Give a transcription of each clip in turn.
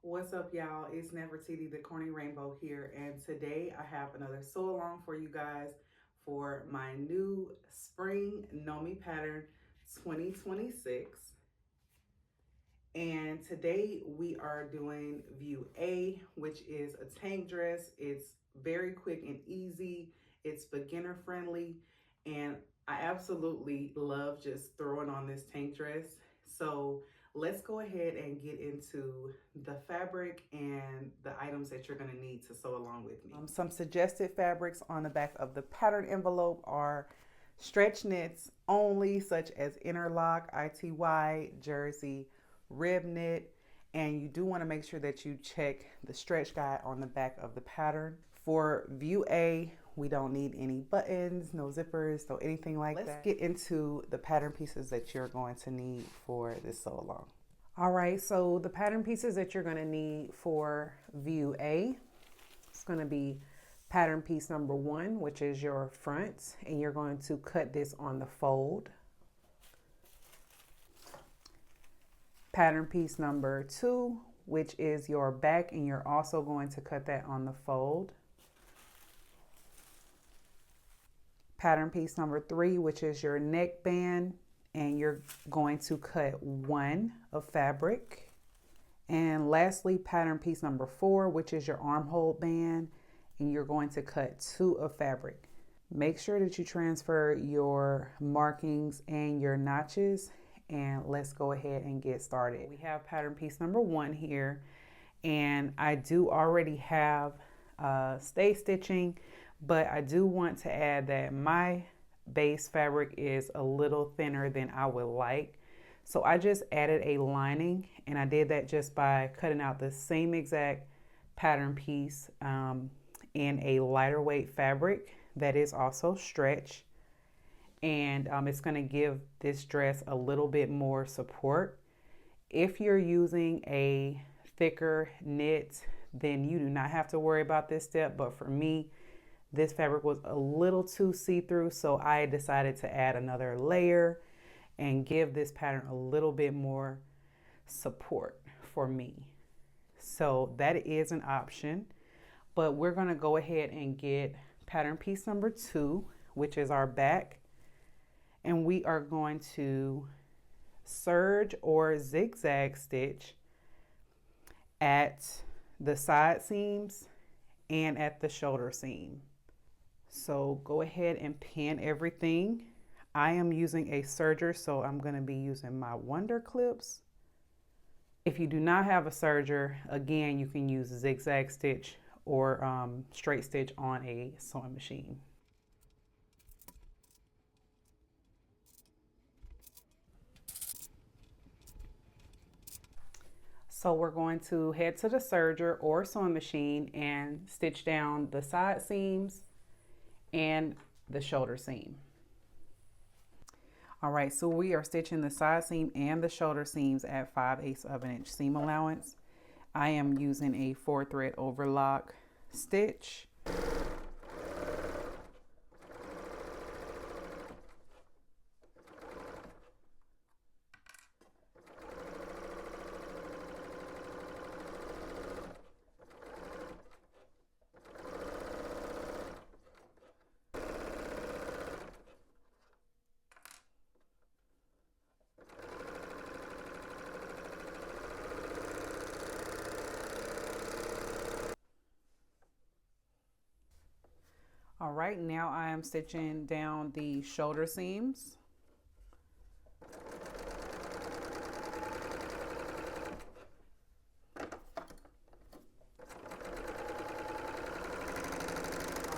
What's up, y'all? It's Nefertiti, the Corny Rainbow here, and today I have another sew along for you guys for my new spring Nomi pattern 2026. And today we are doing view A, which is a tank dress. It's very quick and easy. It's beginner friendly, and I absolutely love just throwing on this tank dress. So let's go ahead and get into the fabric and the items that you're going to need to sew along with me. Some suggested fabrics on the back of the pattern envelope are stretch knits only, such as interlock, ITY, jersey, rib knit, and you do want to make sure that you check the stretch guide on the back of the pattern. For view A, we don't need any buttons, no zippers, no anything like that. Let's get into the pattern pieces that you're going to need for this sew along. All right, so the pattern pieces that you're going to need for view A, it's going to be pattern piece number 1, which is your front, and you're going to cut this on the fold. Pattern piece number 2, which is your back, and you're also going to cut that on the fold. Pattern piece number 3, which is your neckband, and you're going to cut 1 of fabric. And lastly, pattern piece number 4, which is your armhole band, and you're going to cut 2 of fabric. Make sure that you transfer your markings and your notches, and let's go ahead and get started. We have pattern piece number 1 here, and I do already have stay stitching, but I do want to add that my base fabric is a little thinner than I would like. So I just added a lining, and I did that just by cutting out the same exact pattern piece in a lighter weight fabric that is also stretch. And it's going to give this dress a little bit more support. If you're using a thicker knit, then you do not have to worry about this step. But for me, this fabric was a little too see-through, so I decided to add another layer and give this pattern a little bit more support for me. So that is an option, but we're going to go ahead and get pattern piece number 2, which is our back. And we are going to serge or zigzag stitch at the side seams and at the shoulder seam. So go ahead and pin everything. I am using a serger, so I'm going to be using my Wonder clips. If you do not have a serger, again, you can use zigzag stitch or straight stitch on a sewing machine. So we're going to head to the serger or sewing machine and stitch down the side seams and the shoulder seam. All right, so we are stitching the side seam and the shoulder seams at 5/8 of an inch seam allowance. I am using a 4-thread overlock stitch. All right, now I am stitching down the shoulder seams.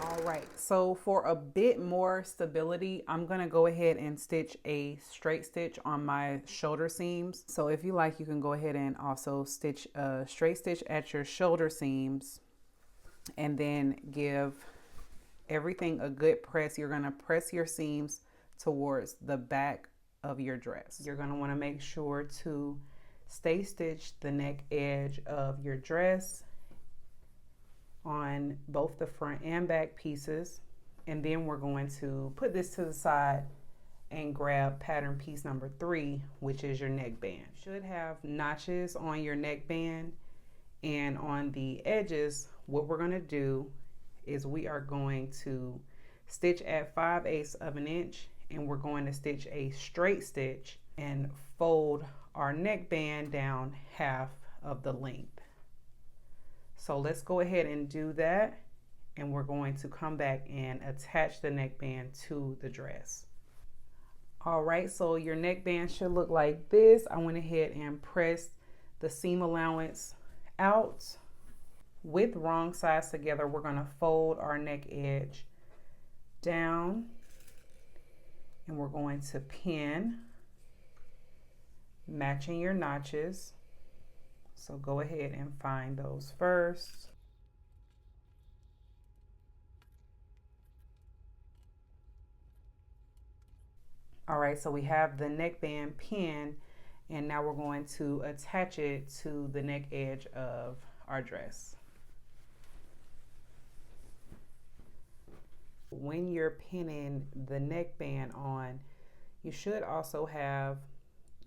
All right, so for a bit more stability, I'm gonna go ahead and stitch a straight stitch on my shoulder seams. So if you like, you can go ahead and also stitch a straight stitch at your shoulder seams and then give everything a good press. You're going to press your seams towards the back of your dress. You're going to want to make sure to stay stitch the neck edge of your dress on both the front and back pieces. And then we're going to put this to the side and grab pattern piece number 3, which is your neckband. You should have notches on your neckband, And on the edges, what we're going to do is we are going to stitch at 5/8 of an inch, and we're going to stitch a straight stitch and fold our neckband down half of the length. So let's go ahead and do that, and we're going to come back and attach the neckband to the dress. All right, so your neckband should look like this. I went ahead and pressed the seam allowance out. With wrong sides together, we're going to fold our neck edge down, and we're going to pin, matching your notches. So go ahead and find those first. All right, so we have the neckband pinned, and now we're going to attach it to the neck edge of our dress. When you're pinning the neckband on, you should also have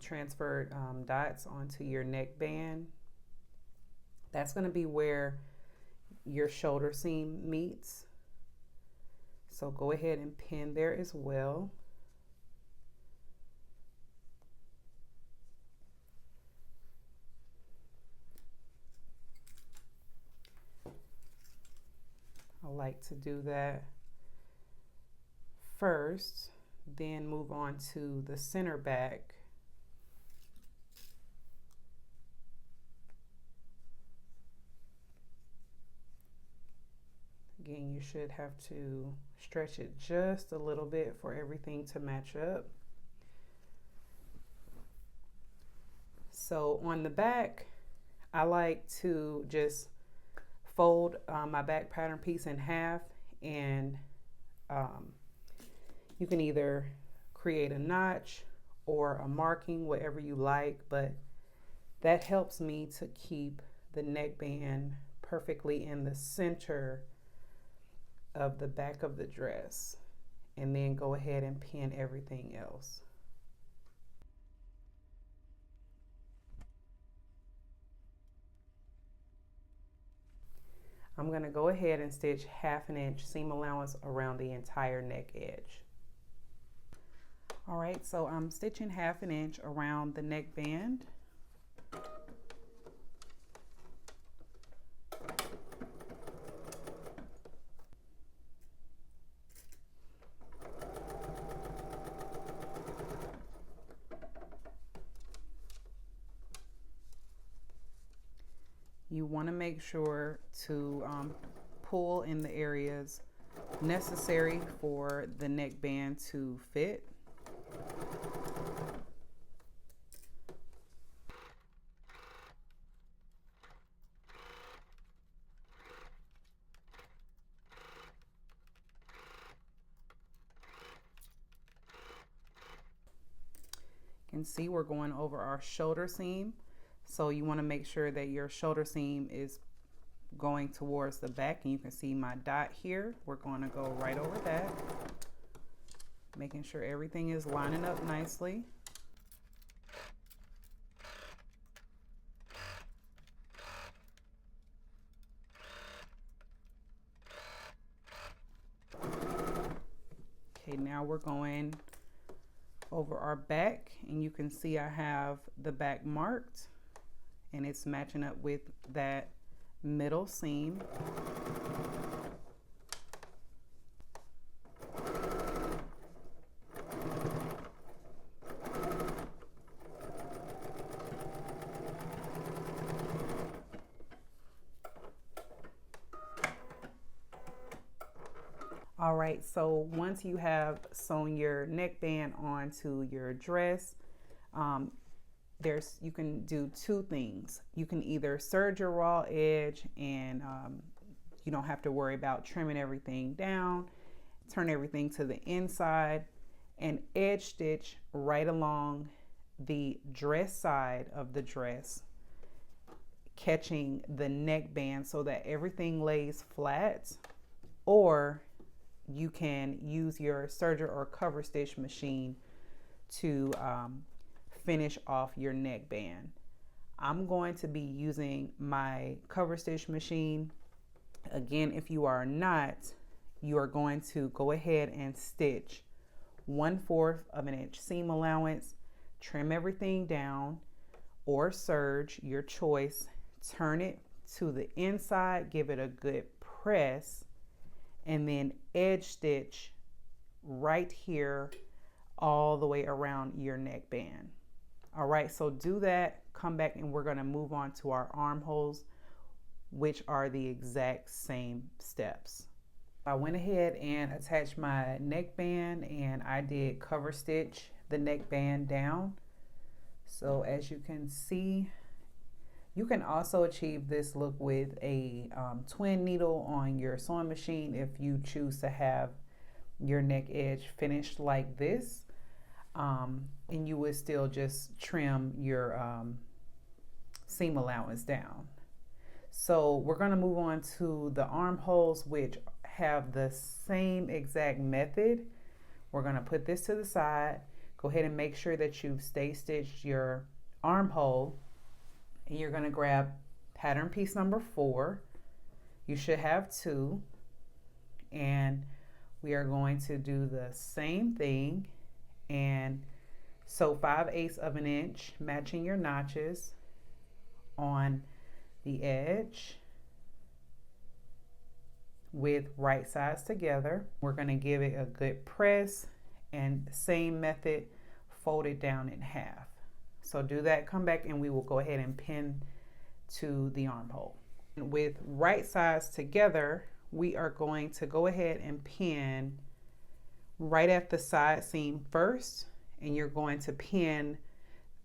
transferred dots onto your neckband. That's going to be where your shoulder seam meets. So go ahead and pin there as well. I like to do that first, then move on to the center back. Again, you should have to stretch it just a little bit for everything to match up. So on the back, I like to just fold my back pattern piece in half, and you can either create a notch or a marking, whatever you like, but that helps me to keep the neckband perfectly in the center of the back of the dress, and then go ahead and pin everything else. I'm going to go ahead and stitch 1/2 inch seam allowance around the entire neck edge. All right, so I'm stitching 1/2 inch around the neckband. You want to make sure to pull in the areas necessary for the neckband to fit. You can see we're going over our shoulder seam. So you want to make sure that your shoulder seam is going towards the back, and you can see my dot here. We're going to go right over that, making sure everything is lining up nicely. Okay, now we're going over our back, and you can see I have the back marked, and it's matching up with that middle seam. All right, so once you have sewn your neckband onto your dress, you can do two things. You can either serge your raw edge, and you don't have to worry about trimming everything down, turn everything to the inside, and edge stitch right along the dress side of the dress, catching the neckband so that everything lays flat. Or you can use your serger or cover stitch machine to finish off your neckband. I'm going to be using my cover stitch machine. Again, if you are not, you are going to go ahead and stitch 1/4 of an inch seam allowance, trim everything down, or serge, your choice. Turn it to the inside, give it a good press, and then edge stitch right here all the way around your neckband. All right, so do that, come back, and we're gonna move on to our armholes, which are the exact same steps. I went ahead and attached my neckband, and I did cover stitch the neckband down. So as you can see, you can also achieve this look with a twin needle on your sewing machine if you choose to have your neck edge finished like this. And you would still just trim your seam allowance down. So we're going to move on to the armholes, which have the same exact method. We're going to put this to the side. Go ahead and make sure that you've stay stitched your armhole, and you're going to grab pattern piece number 4. You should have 2, and we are going to do the same thing and sew 5/8 of an inch, matching your notches on the edge with right sides together. We're going to give it a good press, and same method, fold it down in half. So do that, come back, and we will go ahead and pin to the armhole. With right sides together, we are going to go ahead and pin right at the side seam first, and you're going to pin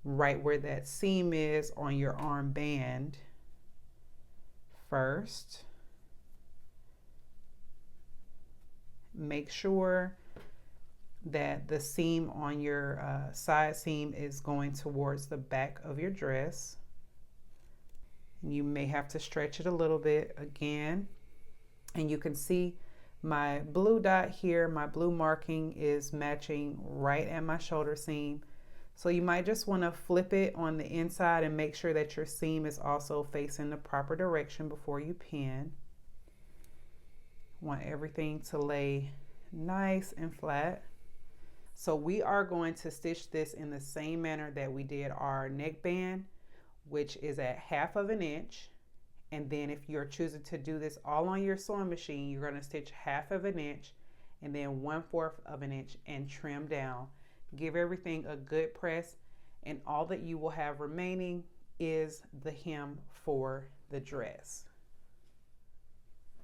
right where that seam is on your arm band first. Make sure that the seam on your side seam is going towards the back of your dress. You may have to stretch it a little bit again. And you can see my blue dot here, my blue marking is matching right at my shoulder seam. So you might just want to flip it on the inside and make sure that your seam is also facing the proper direction before you pin. Want everything to lay nice and flat. So we are going to stitch this in the same manner that we did our neckband, which is at 1/2 of an inch. And then if you're choosing to do this all on your sewing machine, you're going to stitch 1/2 of an inch and then 1/4 of an inch and trim down. Give everything a good press, and all that you will have remaining is the hem for the dress.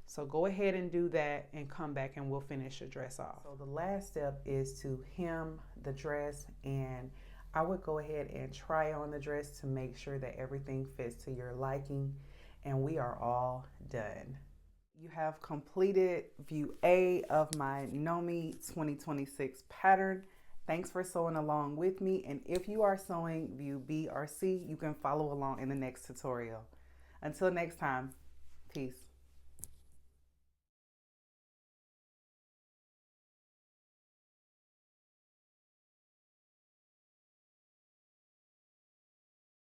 So go ahead and do that and come back and we'll finish the dress off. So the last step is to hem the dress, and I would go ahead and try on the dress to make sure that everything fits to your liking, and we are all done. You have completed view A of my Nomi 2026 pattern. Thanks for sewing along with me, and if you are sewing view B or C, you can follow along in the next tutorial. Until next time, peace.